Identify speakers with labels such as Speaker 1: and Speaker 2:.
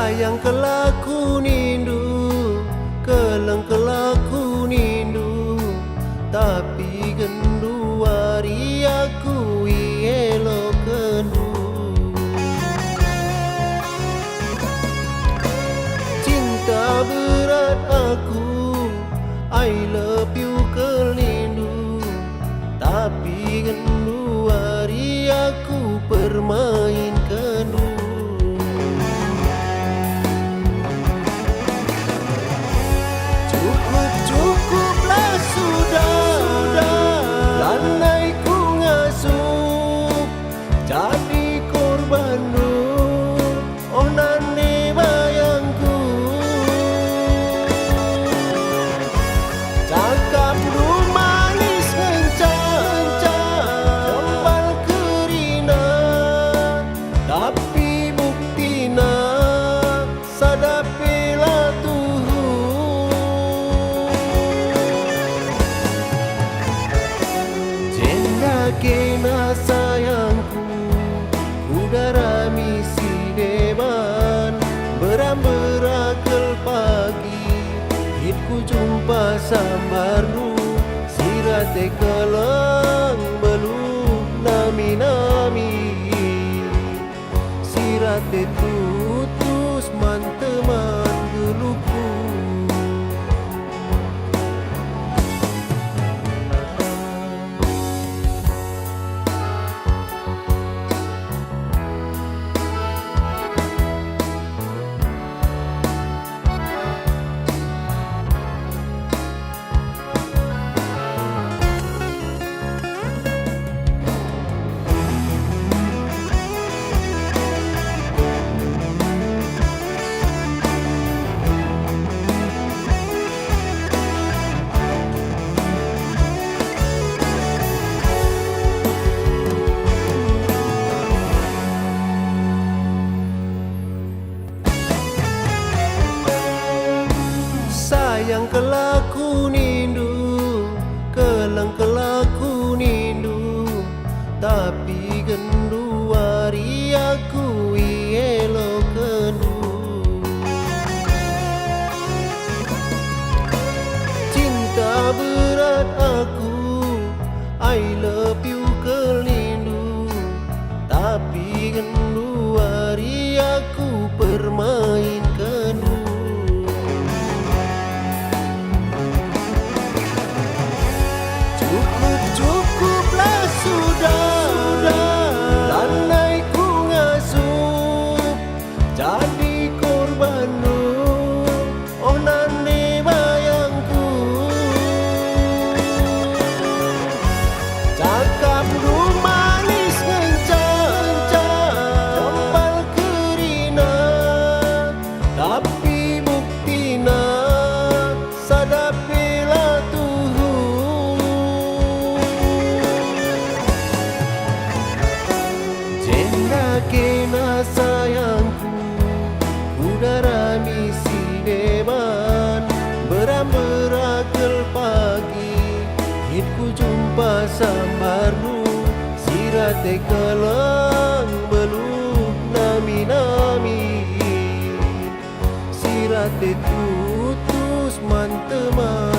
Speaker 1: Sayang kelaku nindu, keleng kelaku nindu, tapi gendu hari aku ielo kendu. Cinta berat aku, I love you kelindu, tapi gendu hari aku bermain kendu. Cukuplah sudah, landai ku ngasuh, jadi korban oh nane bayangku. Cakap du manis ngencang, jempal kerina, tapi buktina sadapela tuhu. Jenda kena sayangku, udara misi deban, beram-berakel pagi, hitku jumpa sambarnu, sirate kelang belum nami-nami, sirate tutus manteman geluku. Sayang kelaku nindu, keleng kelaku nindu, tapi gendu hari aku ielo kendu. Cinta berat aku, I love you kelindu, tapi gendu hari aku bermain kendu. Cukuplah sudah, landai ku ngasuh, jadi korban oh nane bayangku. Cakap du manis ngencang, jempal kerina, tapi buktina sadapela tuhu. Jenda kena sayangku, udara misi deban, beram-berakel pagi, hitku jumpa sambarnu, sirate kelang belum nami-nami, sirate tutus manteman